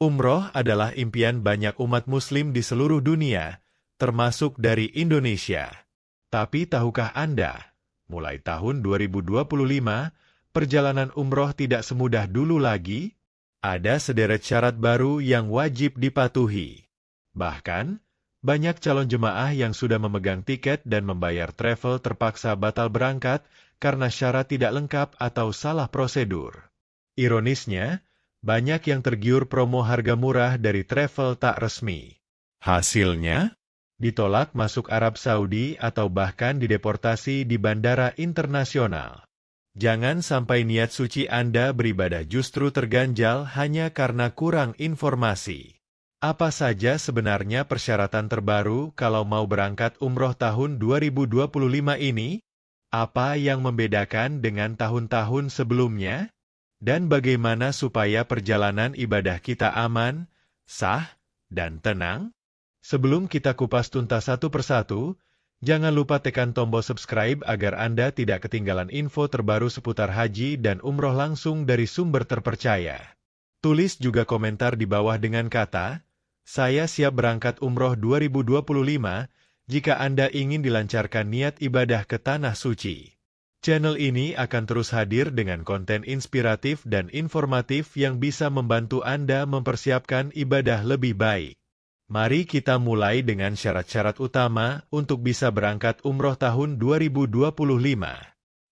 Umroh adalah impian banyak umat muslim di seluruh dunia, termasuk dari Indonesia. Tapi tahukah Anda, mulai tahun 2025, perjalanan umroh tidak semudah dulu lagi? Ada sederet syarat baru yang wajib dipatuhi. Bahkan, banyak calon jemaah yang sudah memegang tiket dan membayar travel terpaksa batal berangkat karena syarat tidak lengkap atau salah prosedur. Ironisnya, banyak yang tergiur promo harga murah dari travel tak resmi. Hasilnya, ditolak masuk Arab Saudi atau bahkan dideportasi di bandara internasional. Jangan sampai niat suci Anda beribadah justru terganjal hanya karena kurang informasi. Apa saja sebenarnya persyaratan terbaru kalau mau berangkat umroh tahun 2025 ini? Apa yang membedakan dengan tahun-tahun sebelumnya? Dan bagaimana supaya perjalanan ibadah kita aman, sah, dan tenang? Sebelum kita kupas tuntas satu persatu, jangan lupa tekan tombol subscribe agar Anda tidak ketinggalan info terbaru seputar haji dan umroh langsung dari sumber terpercaya. Tulis juga komentar di bawah dengan kata, "Saya siap berangkat umroh 2025 jika Anda ingin dilancarkan niat ibadah ke Tanah Suci." Channel ini akan terus hadir dengan konten inspiratif dan informatif yang bisa membantu Anda mempersiapkan ibadah lebih baik. Mari kita mulai dengan syarat-syarat utama untuk bisa berangkat umroh tahun 2025.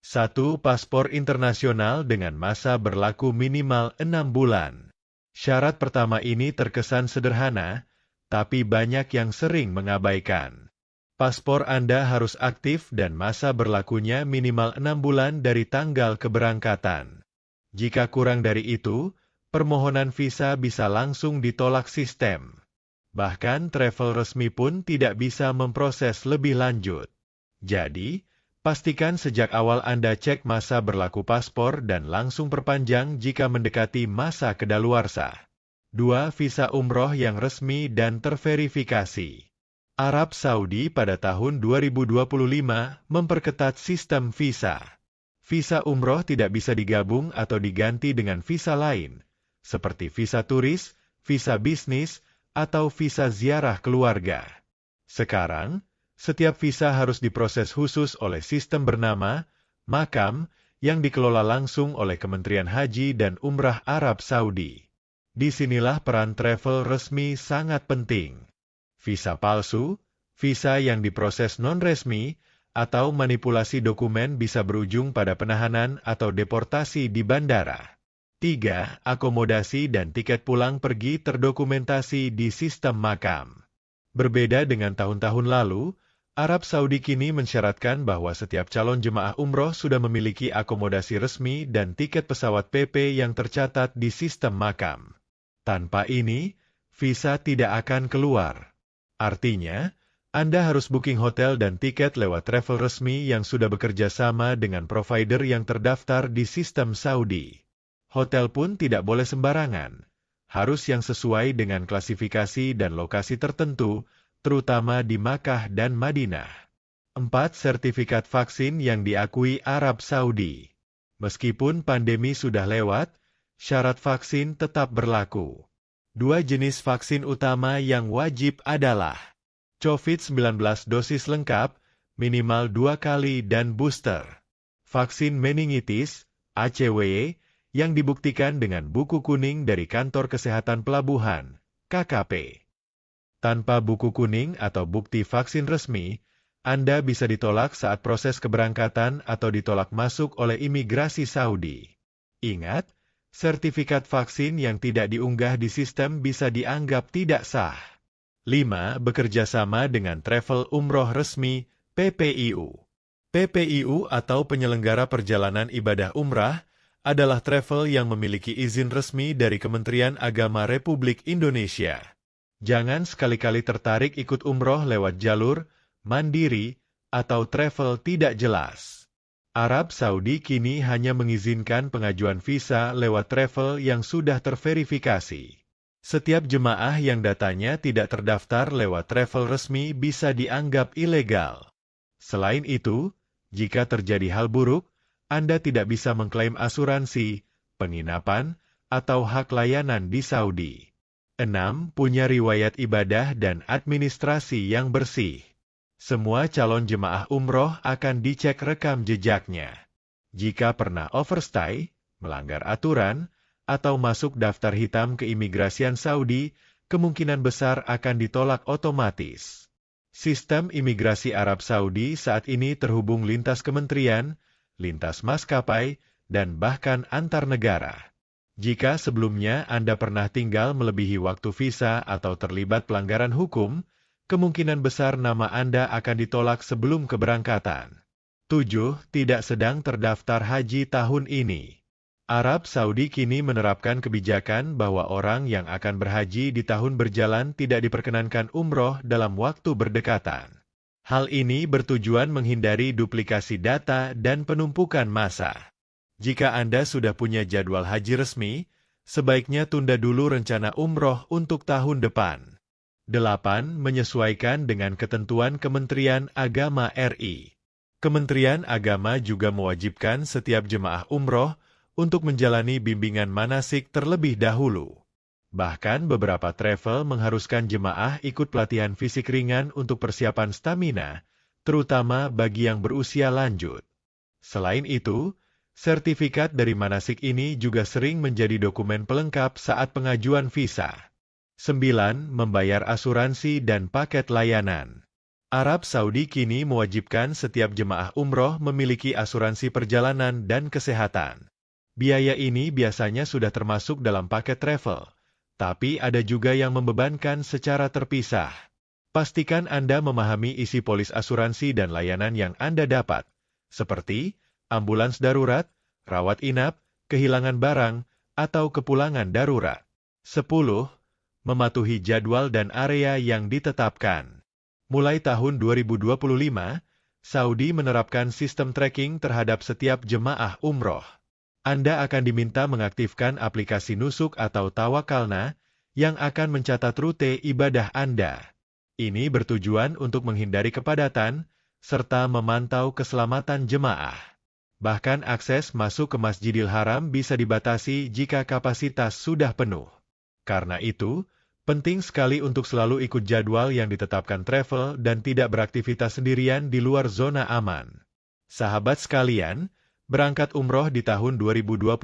1. Paspor internasional dengan masa berlaku minimal 6 bulan. Syarat pertama ini terkesan sederhana, tapi banyak yang sering mengabaikan. Paspor Anda harus aktif dan masa berlakunya minimal 6 bulan dari tanggal keberangkatan. Jika kurang dari itu, permohonan visa bisa langsung ditolak sistem. Bahkan travel resmi pun tidak bisa memproses lebih lanjut. Jadi, pastikan sejak awal Anda cek masa berlaku paspor dan langsung perpanjang jika mendekati masa kedaluarsa. 2. Visa umroh yang resmi dan terverifikasi. Arab Saudi pada tahun 2025 memperketat sistem visa. Visa umroh tidak bisa digabung atau diganti dengan visa lain, seperti visa turis, visa bisnis, atau visa ziarah keluarga. Sekarang, setiap visa harus diproses khusus oleh sistem bernama Makam yang dikelola langsung oleh Kementerian Haji dan Umrah Arab Saudi. Disinilah peran travel resmi sangat penting. Visa palsu, visa yang diproses non-resmi, atau manipulasi dokumen bisa berujung pada penahanan atau deportasi di bandara. 3. Akomodasi dan tiket pulang pergi terdokumentasi di sistem Makam. Berbeda dengan tahun-tahun lalu, Arab Saudi kini mensyaratkan bahwa setiap calon jemaah umroh sudah memiliki akomodasi resmi dan tiket pesawat PP yang tercatat di sistem Makam. Tanpa ini, visa tidak akan keluar. Artinya, Anda harus booking hotel dan tiket lewat travel resmi yang sudah bekerja sama dengan provider yang terdaftar di sistem Saudi. Hotel pun tidak boleh sembarangan, harus yang sesuai dengan klasifikasi dan lokasi tertentu, terutama di Makkah dan Madinah. 4. Sertifikat vaksin yang diakui Arab Saudi. Meskipun pandemi sudah lewat, syarat vaksin tetap berlaku. 2 jenis vaksin utama yang wajib adalah COVID-19 dosis lengkap, minimal 2 kali dan booster. Vaksin meningitis, ACWY, yang dibuktikan dengan buku kuning dari Kantor Kesehatan Pelabuhan, KKP. Tanpa buku kuning atau bukti vaksin resmi, Anda bisa ditolak saat proses keberangkatan atau ditolak masuk oleh imigrasi Saudi. Ingat, sertifikat vaksin yang tidak diunggah di sistem bisa dianggap tidak sah. 5. Bekerja sama dengan travel umroh resmi, PPIU. PPIU atau Penyelenggara Perjalanan Ibadah Umrah adalah travel yang memiliki izin resmi dari Kementerian Agama Republik Indonesia. Jangan sekali-kali tertarik ikut umroh lewat jalur, mandiri, atau travel tidak jelas. Arab Saudi kini hanya mengizinkan pengajuan visa lewat travel yang sudah terverifikasi. Setiap jemaah yang datanya tidak terdaftar lewat travel resmi bisa dianggap ilegal. Selain itu, jika terjadi hal buruk, Anda tidak bisa mengklaim asuransi, penginapan, atau hak layanan di Saudi. 6. Punya riwayat ibadah dan administrasi yang bersih. Semua calon jemaah umroh akan dicek rekam jejaknya. Jika pernah overstay, melanggar aturan, atau masuk daftar hitam keimigrasian Saudi, kemungkinan besar akan ditolak otomatis. Sistem imigrasi Arab Saudi saat ini terhubung lintas kementerian, lintas maskapai, dan bahkan antar negara. Jika sebelumnya Anda pernah tinggal melebihi waktu visa atau terlibat pelanggaran hukum, kemungkinan besar nama Anda akan ditolak sebelum keberangkatan. 7. Tidak sedang terdaftar haji tahun ini. Arab Saudi kini menerapkan kebijakan bahwa orang yang akan berhaji di tahun berjalan tidak diperkenankan umroh dalam waktu berdekatan. Hal ini bertujuan menghindari duplikasi data dan penumpukan massa. Jika Anda sudah punya jadwal haji resmi, sebaiknya tunda dulu rencana umroh untuk tahun depan. 8. Menyesuaikan dengan ketentuan Kementerian Agama RI. Kementerian Agama juga mewajibkan setiap jemaah umroh untuk menjalani bimbingan manasik terlebih dahulu. Bahkan beberapa travel mengharuskan jemaah ikut pelatihan fisik ringan untuk persiapan stamina, terutama bagi yang berusia lanjut. Selain itu, sertifikat dari manasik ini juga sering menjadi dokumen pelengkap saat pengajuan visa. 9. Membayar asuransi dan paket layanan. Arab Saudi kini mewajibkan setiap jemaah umroh memiliki asuransi perjalanan dan kesehatan. Biaya ini biasanya sudah termasuk dalam paket travel, tapi ada juga yang membebankan secara terpisah. Pastikan Anda memahami isi polis asuransi dan layanan yang Anda dapat, seperti ambulans darurat, rawat inap, kehilangan barang, atau kepulangan darurat. 10. Mematuhi jadwal dan area yang ditetapkan. Mulai tahun 2025, Saudi menerapkan sistem tracking terhadap setiap jemaah umroh. Anda akan diminta mengaktifkan aplikasi nusuk atau tawakalna yang akan mencatat rute ibadah Anda. Ini bertujuan untuk menghindari kepadatan, serta memantau keselamatan jemaah. Bahkan akses masuk ke Masjidil Haram bisa dibatasi jika kapasitas sudah penuh. Karena itu, penting sekali untuk selalu ikut jadwal yang ditetapkan travel dan tidak beraktivitas sendirian di luar zona aman. Sahabat sekalian, berangkat umroh di tahun 2025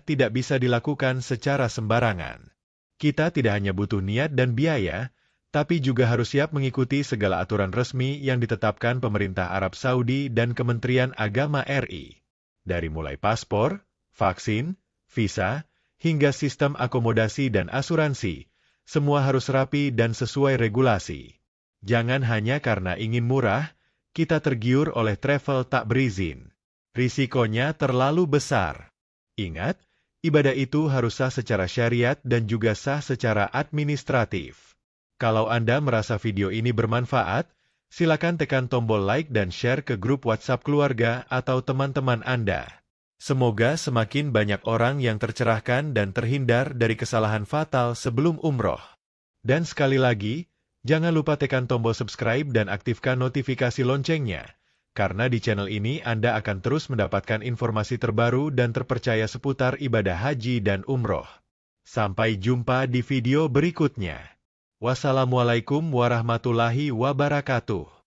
tidak bisa dilakukan secara sembarangan. Kita tidak hanya butuh niat dan biaya, tapi juga harus siap mengikuti segala aturan resmi yang ditetapkan pemerintah Arab Saudi dan Kementerian Agama RI. Dari mulai paspor, vaksin, visa, hingga sistem akomodasi dan asuransi, semua harus rapi dan sesuai regulasi. Jangan hanya karena ingin murah, kita tergiur oleh travel tak berizin. Risikonya terlalu besar. Ingat, ibadah itu harus sah secara syariat dan juga sah secara administratif. Kalau Anda merasa video ini bermanfaat, silakan tekan tombol like dan share ke grup WhatsApp keluarga atau teman-teman Anda. Semoga semakin banyak orang yang tercerahkan dan terhindar dari kesalahan fatal sebelum umroh. Dan sekali lagi, jangan lupa tekan tombol subscribe dan aktifkan notifikasi loncengnya, karena di channel ini Anda akan terus mendapatkan informasi terbaru dan terpercaya seputar ibadah haji dan umroh. Sampai jumpa di video berikutnya. Wassalamualaikum warahmatullahi wabarakatuh.